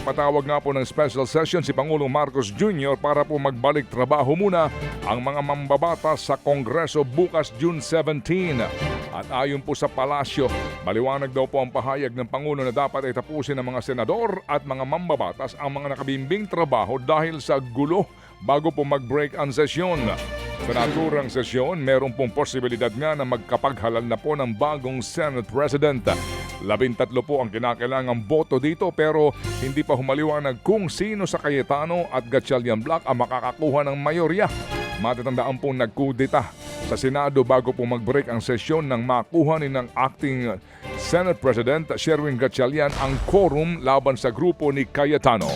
Nagpatawag nga po ng special session si Pangulong Marcos Jr. para po magbalik trabaho muna ang mga mambabatas sa Kongreso bukas June 17. At ayon po sa palasyo, maliwanag daw po ang pahayag ng Pangulo na dapat ay tapusin ng mga senador at mga mambabatas ang mga nakabimbing trabaho dahil sa gulo bago po mag-break ang sesyon. Sa naturang sesyon, meron pong posibilidad nga na magkapaghalal na po ng bagong Senate President. 13 po ang kinakailangang boto dito pero hindi pa humaliwanag kung sino sa Cayetano at Gatchalian Block ang makakakuha ng mayorya. Matatandaan pong nagkudeta sa Senado bago po mag-break ang sesyon nang makuha ni ng acting Senate President Sherwin Gatchalian ang quorum laban sa grupo ni Cayetano.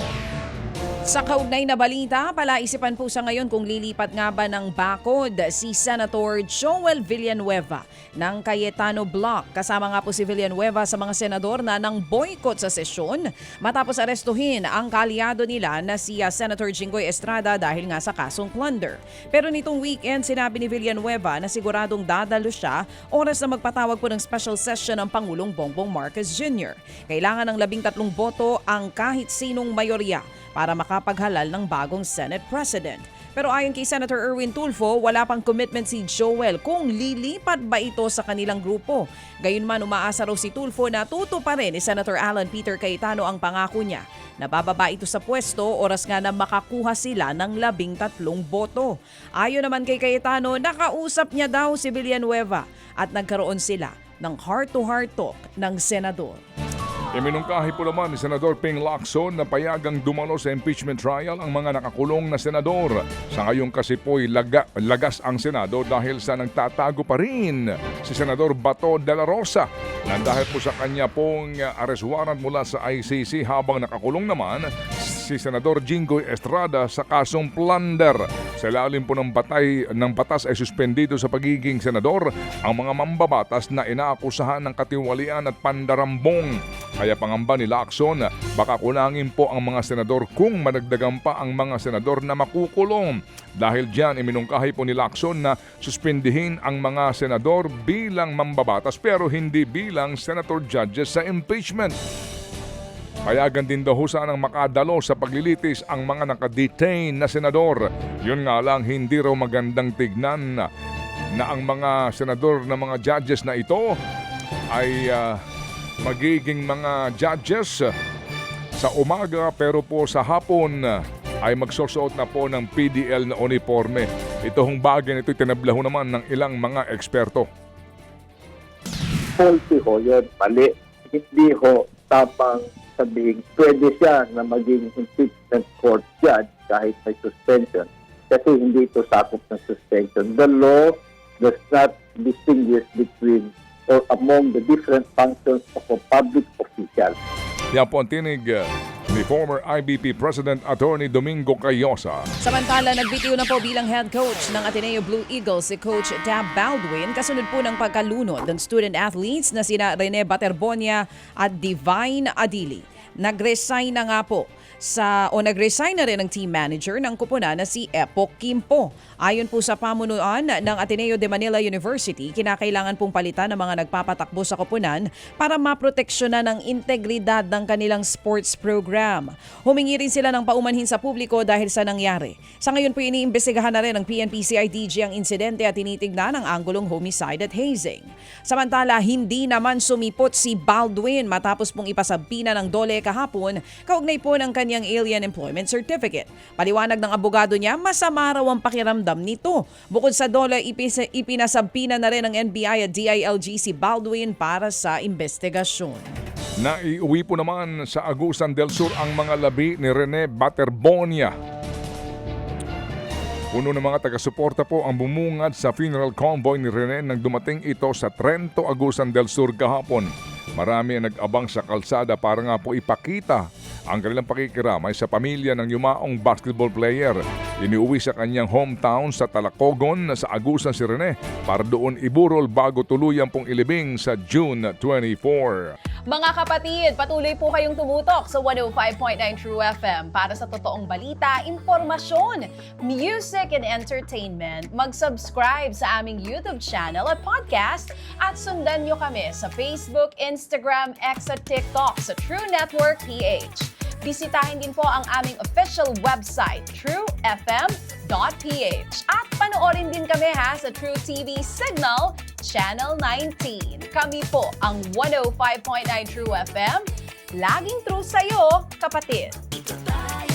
Sa kaugnay na balita, palaisipan po sa ngayon kung lilipat nga ba ng bakod si Senator Joel Villanueva ng Cayetano Block. Kasama nga po si Villanueva sa mga senador na nang boycott sa sesyon matapos arestuhin ang kaaliado nila na si Senator Jinggoy Estrada dahil nga sa kasong plunder. Pero nitong weekend, sinabi ni Villanueva na siguradong dadalo siya oras na magpatawag po ng special session ng Pangulong Bongbong Marcos Jr. Kailangan ng 13 boto ang kahit sinong mayorya para makapaghalal ng bagong Senate President. Pero ayon kay Senator Erwin Tulfo, wala pang commitment si Joel kung lilipat ba ito sa kanilang grupo. Gayunman, umaasa raw si Tulfo na tutuparin ni Senator Alan Peter Cayetano ang pangako niya na bababa ito sa pwesto oras nga na makakuha sila ng 13 boto. Ayon naman kay Cayetano, nakausap niya daw si Villanueva at nagkaroon sila ng heart-to-heart talk ng senador. Iminungkahi po naman ni Senador Ping Lacson na payagang dumalo sa impeachment trial ang mga nakakulong na senador. Sa ngayon kasi po'y lagas ang Senado dahil sa nagtatago pa rin si Senador Bato de la Rosa na dahil po sa kanya pong arrest warrant mula sa ICC habang nakakulong naman si Senador Jinggoy Estrada sa kasong plunder. Sa ilalim po ng batas ay suspendido sa pagiging senador ang mga mambabatas na inaakusahan ng katiwalian at pandarambong. Kaya pangamba ni Lacson, baka kulangin po ang mga senador kung madagdagan pa ang mga senador na makukulong. Dahil diyan, iminungkahi po ni Lacson na suspendihin ang mga senador bilang mambabatas pero hindi bilang senator judges sa impeachment. Payagan din daw sanang makadalo sa paglilitis ang mga nakadetain na senador. Yun nga lang, hindi raw magandang tignan na ang mga senador na mga judges na ito ay magiging mga judges sa umaga pero po sa hapon ay magsusuot na po ng PDL na uniforme. Ito hong bagay na ito tinablaho naman ng ilang mga eksperto. Policy ho yun, mali. Hindi ho tamang sabihin, pwede siya na maging impeachment court judge kahit may suspension. Kasi hindi ito sakop ng suspension. The law does not distinguish between or among the different functions of a public official. Yan po ang tinig ni former IBP President Attorney Domingo Cayosa. Samantala, nagbitiw na po bilang head coach ng Ateneo Blue Eagles si Coach Tab Baldwin kasunod po ng pagkalunod ng student athletes na sina Rene Baterbonia at Divine Adili. Nag-resign na nga po nag-resign na rin ang team manager ng kupunan na si Epok Kimpo. Ayon po sa pamunuan ng Ateneo de Manila University, kinakailangan pong palitan ng mga nagpapatakbo sa kupunan para maproteksyonan ang integridad ng kanilang sports program. Humingi rin sila ng paumanhin sa publiko dahil sa nangyari. Sa ngayon po iniimbestigahan na rin ng PNP-CIDG ang insidente at tinitignan ang anggulong homicide at hazing. Samantala, hindi naman sumipot si Baldwin matapos pong ipasabpina ng DOLE kahapon kaugnay po ng kanyang Alien Employment Certificate. Paliwanag ng abogado niya, masama raw ang pakiramdam nito. Bukod sa DOLE, ipinasabpina na rin ng NBI at DILG si Baldwin para sa investigasyon. Naiuwi po naman sa Agusan del Sur ang mga labi ni Rene Baterbonia. Puno ng mga taga-suporta po ang bumungad sa funeral convoy ni Rene nang dumating ito sa Trento, Agusan del Sur kahapon. Marami ang nag-abang sa kalsada para nga po ipakita ang kanilang pakikiramay sa pamilya ng yumaong basketball player. Iniuwi sa kanyang hometown sa Talacogon sa Agusan si Rene para doon iburol bago tuluyang pong ilibing sa June 24. Mga kapatid, patuloy po kayong tumutok sa 105.9 True FM para sa totoong balita, impormasyon, music and entertainment. Mag-subscribe sa aming YouTube channel at podcast at sundan nyo kami sa Facebook, Instagram, X at TikTok sa True Network PH. Bisitahin din po ang aming official website, truefm.ph. At panoorin din kami sa True TV Signal, Channel 19. Kami po ang 105.9 True FM. Laging true sa'yo, kapatid. Ito tayo.